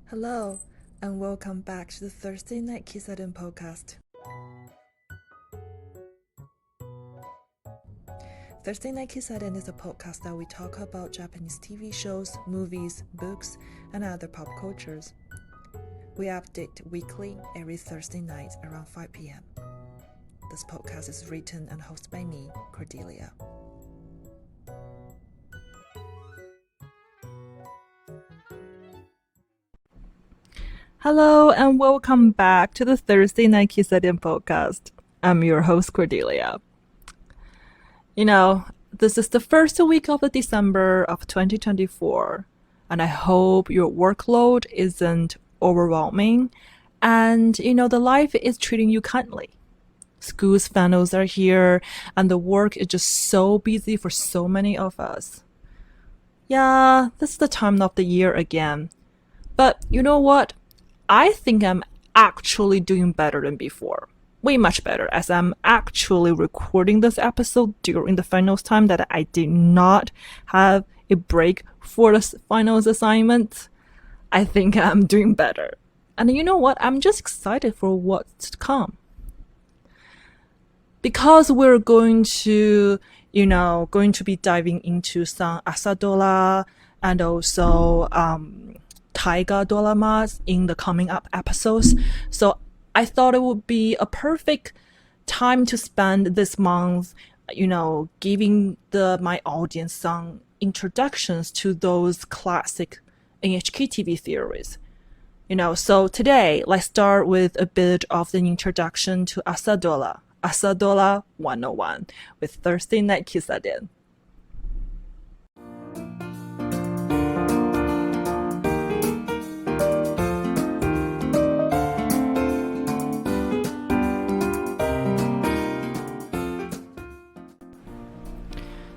Hello, and welcome back to the Thursday Night Kissaten podcast. Thursday Night Kissaten is a podcast that we talk about Japanese TV shows, movies, books, and other pop cultures. We update weekly every Thursday night around 5 p.m. This podcast is written and hosted by me, Cordelia. Hello and welcome back to the Thursday Night Kissaten podcast. I'm your host, Cordelia. This is the first week of December of 2024, and I hope your workload isn't overwhelming and, the life is treating you kindly. School's finals are here, and the work is just so busy for so many of us. Yeah, this is the time of the year again. But you know what? I think I'm actually doing better than before. Way much better, as I'm actually recording this episode during the finals time that I did not have a break for the finals assignment. I think I'm doing better. And you know what? I'm just excited for what's to come. Because we're going to be diving into some Asadora and also Taiga dramas in the coming up episodes. So I thought it would be a perfect time to spend this month, giving my audience some introductions to those classic NHK TV series. So today, let's start with a bit of the introduction to Asadora 101 with Thursday Night Kissaten.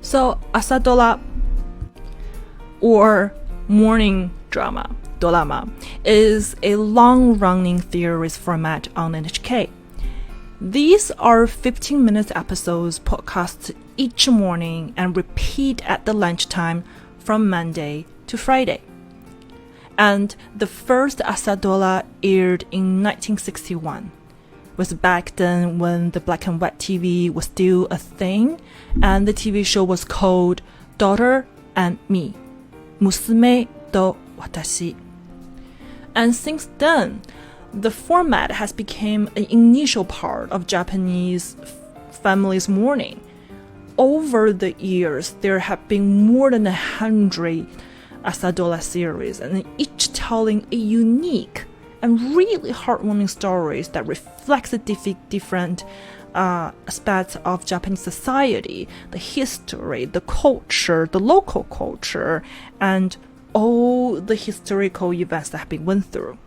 So, Asadora, or morning drama, dorama, is a long-running series format on NHK. These are 15-minute episodes podcast each morning and repeat at the lunchtime from Monday to Friday. And the first Asadora aired in 1961. Was back then when the black and white TV was still a thing, and the TV show was called Daughter and Me, Musume to Watashi. And since then, the format has become an initial part of Japanese families' mourning. Over the years, there have been more than 100 Asadora series, and each telling a unique and really heartwarming stories that reflects the different aspects of Japanese society, the history, the culture, the local culture, and all the historical events that have been went through.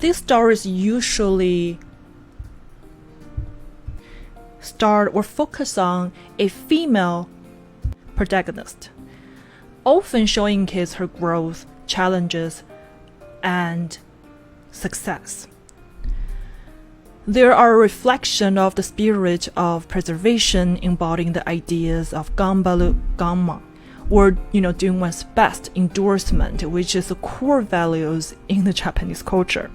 These stories usually start or focus on a female protagonist, often showing kids her growth, challenges, and success. There are a reflection of the spirit of preservation embodying the ideas of Gambaru Gamma, or doing one's best endorsement, which is the core values in the Japanese culture.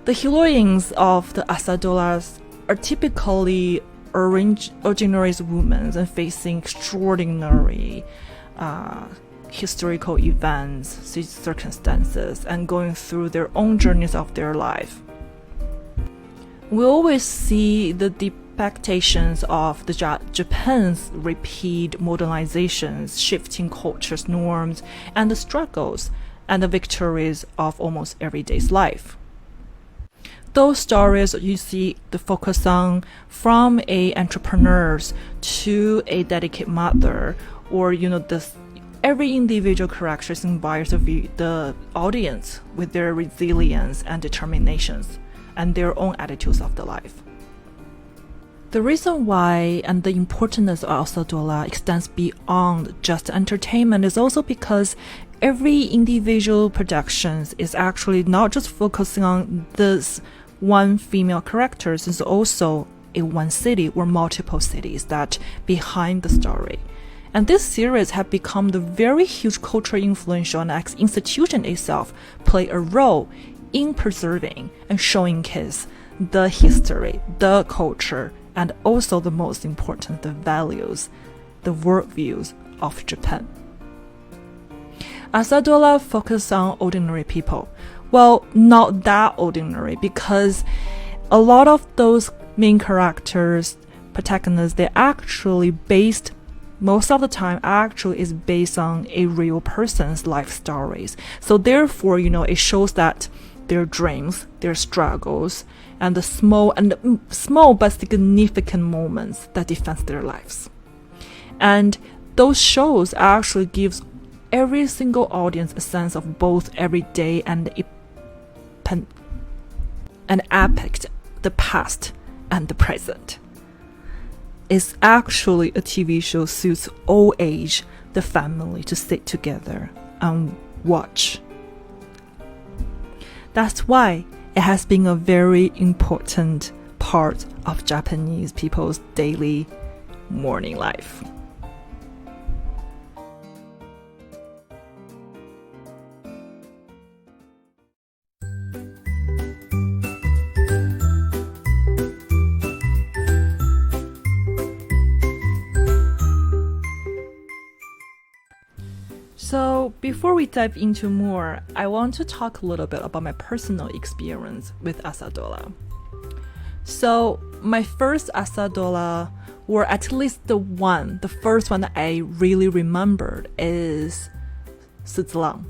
The heroines of the Asadoras are typically ordinary women and facing extraordinary historical events, circumstances, and going through their own journeys of their life. We always see the depictions of Japan's repeat modernizations, shifting cultures, norms, and the struggles and the victories of almost everyday's life. Those stories you see the focus on from a entrepreneurs to a dedicated mother, or every individual character inspires the audience with their resilience and determinations and their own attitudes of the life. The reason why and the importance of Asadora extends beyond just entertainment is also because every individual production is actually not just focusing on this one female character, it's also a one city or multiple cities that behind the story. And this series have become the very huge cultural influential, and as institution itself play a role in preserving and showing kids the history, the culture, and also the most important, the values, the worldviews of Japan. Asadora focuses on ordinary people. Well, not that ordinary, because a lot of those main characters, protagonists, they're actually based, most of the time actually is based on a real person's life stories. So therefore, it shows that their dreams, their struggles, and the small but significant moments that define their lives. And those shows actually gives every single audience a sense of both everyday and epic, the past and the present. It's actually a TV show suits all age, the family to sit together and watch. That's why it has been a very important part of Japanese people's daily morning life. So before we dive into more, I want to talk a little bit about my personal experience with Asadora. So my first Asadora, or at least the first one that I really remembered, is Suzuran,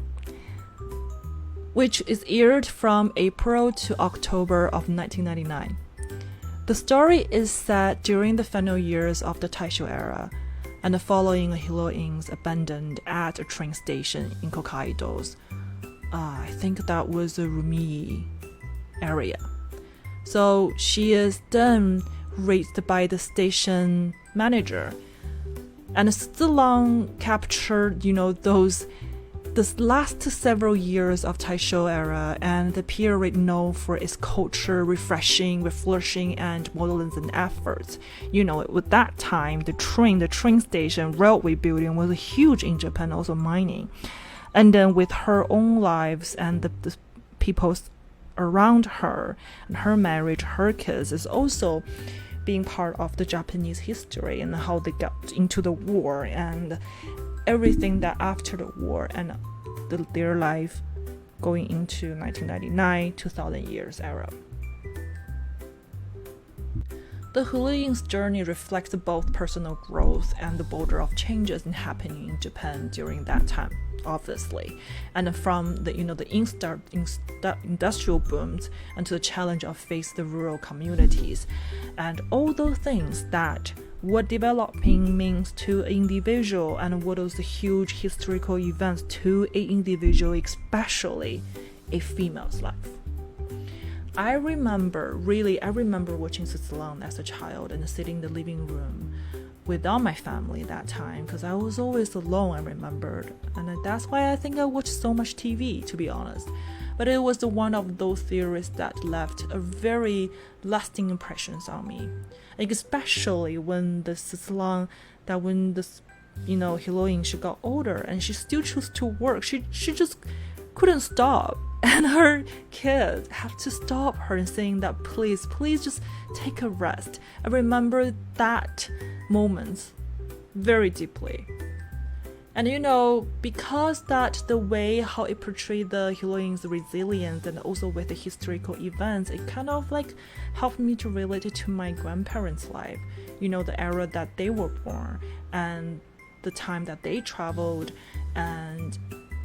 which is aired from April to October of 1999. The story is set during the final years of the Taisho era, and following a heroine abandoned at a train station in Hokkaido's, I think that was the Rumi area. So she is then raised by the station manager, and Suzuran captured, this last several years of Taisho era and the period known for its culture, refreshing, flourishing, and modernism efforts. With that time, the train station, railway building was huge in Japan, also mining. And then with her own lives and the people around her, and her marriage, her kids, is also being part of the Japanese history and how they got into the war and everything that after the war and their life going into 1999, 2000 years era. The heroine's journey reflects both personal growth and the border of changes happening in Japan during that time, obviously, and from the industrial booms and to the challenge of face the rural communities, and all those things that what developing means to an individual and what is the huge historical events to an individual, especially a female's life. I remember watching Suzuran as a child and sitting in the living room without my family that time, because I was always alone, I remembered. And that's why I think I watched so much TV, to be honest. But it was one of those theories that left a very lasting impressions on me. Like especially when the Suzuran, that when this, heroine, she got older and she still chose to work. She just couldn't stop. And her kids have to stop her and saying that please just take a rest. I remember that moment very deeply. And because that the way how it portrayed the heroine's resilience and also with the historical events, it kind of like helped me to relate it to my grandparents' life. The era that they were born and the time that they traveled and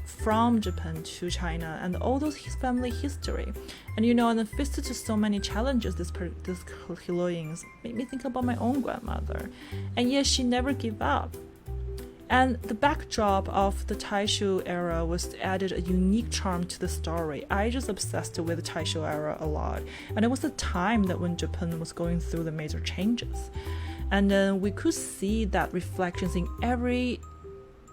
from Japan to China and all those his family history. And and faced to so many challenges, this heroines made me think about my own grandmother. And yet she never gave up. And the backdrop of the Taisho era was added a unique charm to the story. I just obsessed with the Taisho era a lot. And it was a time that when Japan was going through the major changes. And then we could see that reflections in every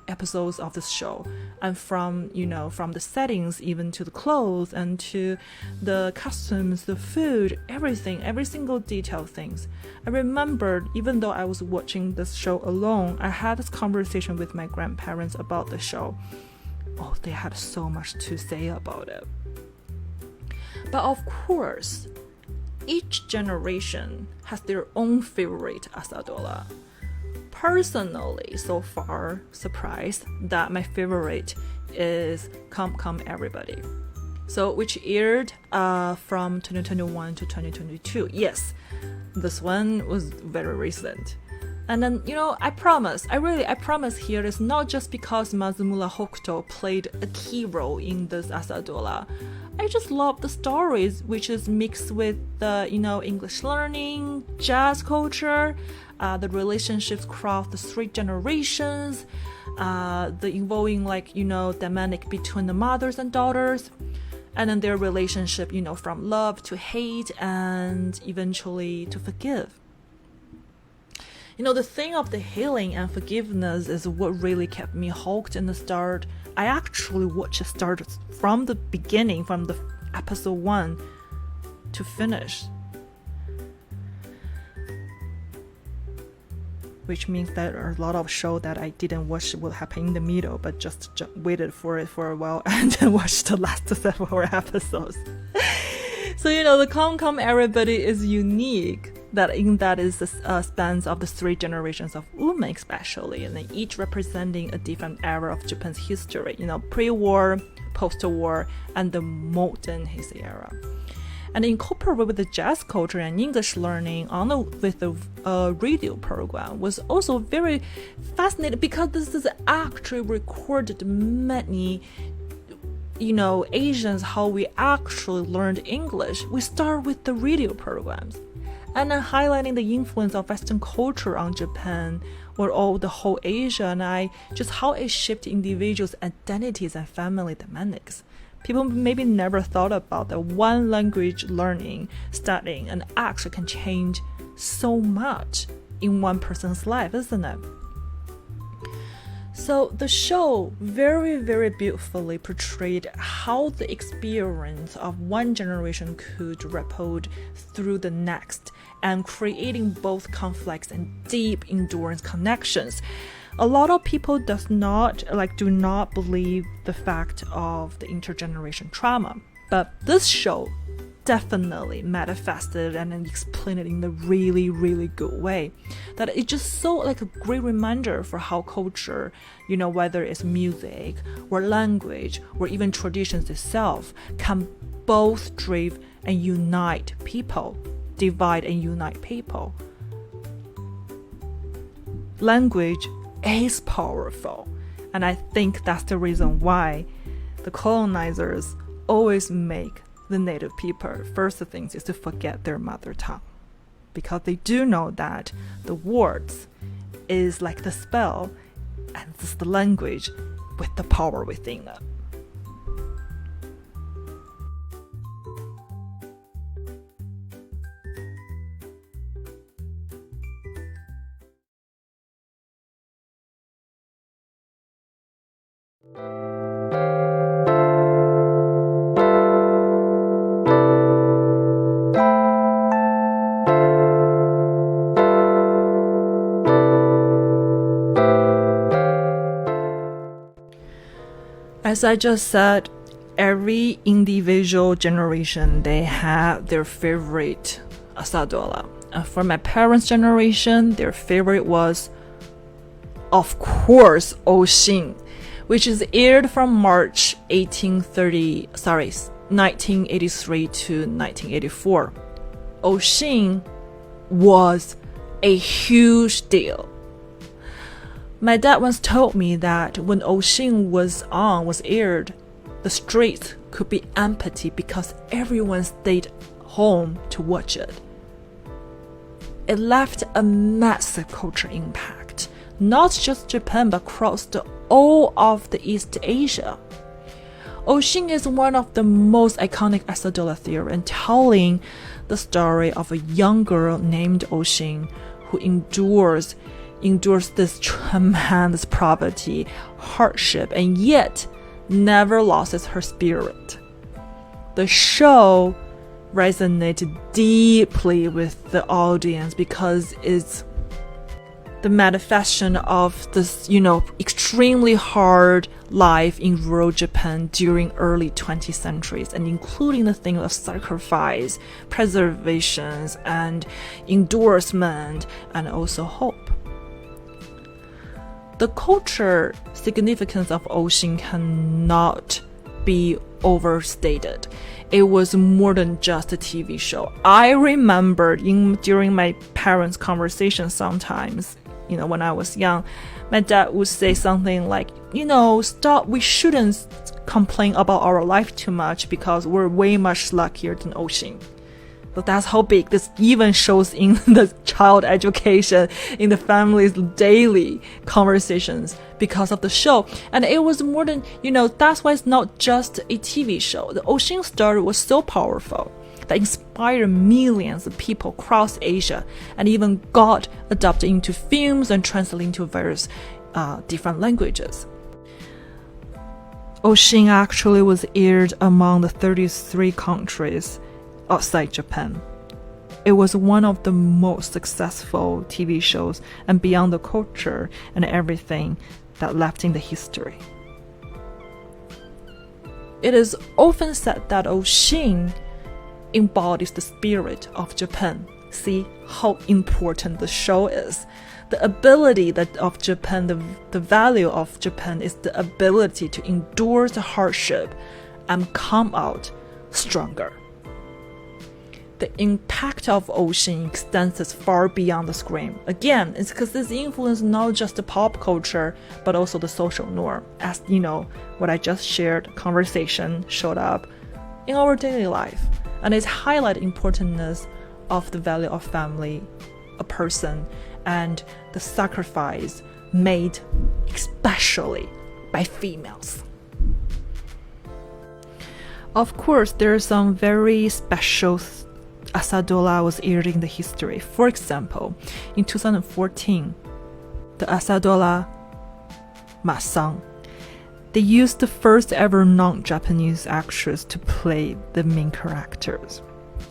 episodes of this show, and from the settings, even to the clothes and to the costumes, the food, everything, every single detail things. I remembered, even though I was watching this show alone, I had this conversation with my grandparents about the show. Oh, they had so much to say about it. But of course, each generation has their own favorite Asadora. Personally, so far, surprised that my favorite is Come Come Everybody. So, which aired from 2021 to 2022. Yes, this one was very recent. And then, I promise here it's not just because Mazumura Hokuto played a key role in this Asadora. I just love the stories, which is mixed with the, English learning, jazz culture, the relationships across the 3 generations, the involving dynamic between the mothers and daughters, and then their relationship, from love to hate and eventually to forgive. The thing of the healing and forgiveness is what really kept me hooked in the start. I actually watched it start from the beginning, from the episode 1 to finish. Which means that there are a lot of shows that I didn't watch will happen in the middle, but just waited for it for a while and then watched the last several episodes. So, the Come Come Everybody is unique. That is the spans of the 3 generations of women especially, and then each representing a different era of Japan's history, pre-war, post-war, and the modern Heisei era. And incorporated with the jazz culture and English learning with the radio program was also very fascinating, because this is actually recorded many Asians how we actually learned English. We start with the radio programs. And then highlighting the influence of Western culture on Japan or the whole Asia, and just how it shaped individuals' identities and family dynamics. People maybe never thought about that one language learning, studying, and actually can change so much in one person's life, isn't it? So the show very, very beautifully portrayed how the experience of one generation could ripple through the next, and creating both complex and deep endurance connections. A lot of people do not believe the fact of the intergeneration trauma, but this show definitely manifested and explained it in a really, really good way. That it's just so a great reminder for how culture, whether it's music or language or even traditions itself, can both drive and unite people, divide and unite people. Language is powerful, and I think that's the reason why the colonizers always make the native people first things is to forget their mother tongue, because they do know that the words is like the spell, and this is the language with the power within it. As I just said, every individual generation, they have their favorite Asadora. For my parents' generation, their favorite was, of course, Oshin, which is aired from March 1983 to 1984. Oshin was a huge deal. My dad once told me that when Oshin was aired, the streets could be empty because everyone stayed home to watch it. It left a massive cultural impact, not just Japan but across all of the East Asia. Oshin is one of the most iconic Asadora theory, and telling the story of a young girl named Oshin who endures endures this tremendous poverty, hardship, and yet never loses her spirit. The show resonated deeply with the audience because it's the manifestation of this, extremely hard life in rural Japan during early 20th centuries, and including the theme of sacrifice, preservation, and endorsement, and also hope. The culture significance of Oshin cannot be overstated. It was more than just a TV show. I remember during my parents' conversation sometimes, when I was young, my dad would say something like, stop, we shouldn't complain about our life too much because we're way much luckier than Oshin. But that's how big this even shows in the child education, in the family's daily conversations because of the show. And it was more than, that's why it's not just a TV show. The Oshin story was so powerful that inspired millions of people across Asia and even got adapted into films and translated into various different languages. Oshin actually was aired among the 33 countries outside Japan. It was one of the most successful TV shows and beyond the culture and everything that left in the history. It is often said that Oshin embodies the spirit of Japan. See how important the show is. The ability of Japan, the value of Japan is the ability to endure the hardship and come out stronger. The impact of Oshin extends far beyond the screen. Again, it's because this influence not just the pop culture, but also the social norm. As what I just shared, conversation showed up in our daily life. And it's highlighted importance of the value of family, a person, and the sacrifice made especially by females. Of course, there are some very special Asadora was aired in the history. For example, in 2014, the Asadora Masang, they used the first ever non-Japanese actress to play the main characters.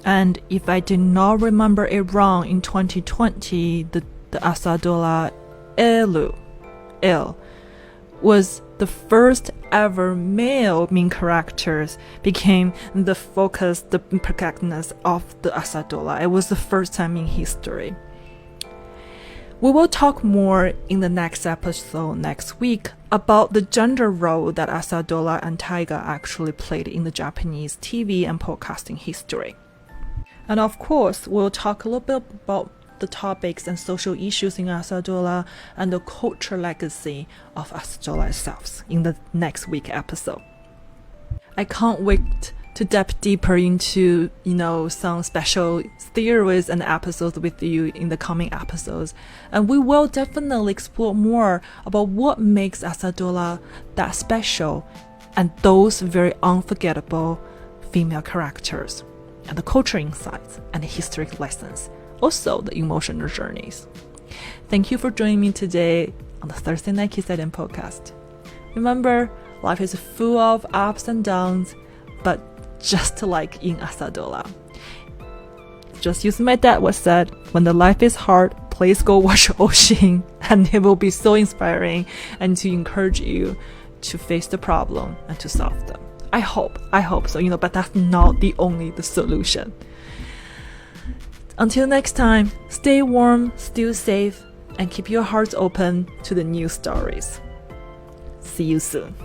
And if I did not remember it wrong, in 2020, the Asadora Il was the first ever male main characters became the focus, the protagonist of the Asadora. It was the first time in history. We will talk more in the next episode next week about the gender role that Asadora and Taiga actually played in the Japanese TV and podcasting history. And of course, we'll talk a little bit about the topics and social issues in Asadora and the cultural legacy of Asadora itself in the next week episode. I can't wait to dive deeper into, some special theories and episodes with you in the coming episodes. And we will definitely explore more about what makes Asadora that special and those very unforgettable female characters, and the cultural insights and the historic lessons, also the emotional journeys. Thank you for joining me today on the Thursday Night Kissaten podcast. Remember, life is full of ups and downs, but just like in Asadora. Just use my dad was said, when the life is hard, please go watch Oshin, and it will be so inspiring and to encourage you to face the problem and to solve them. I hope so, but that's not the solution. Until next time, stay warm, stay safe, and keep your hearts open to the new stories. See you soon.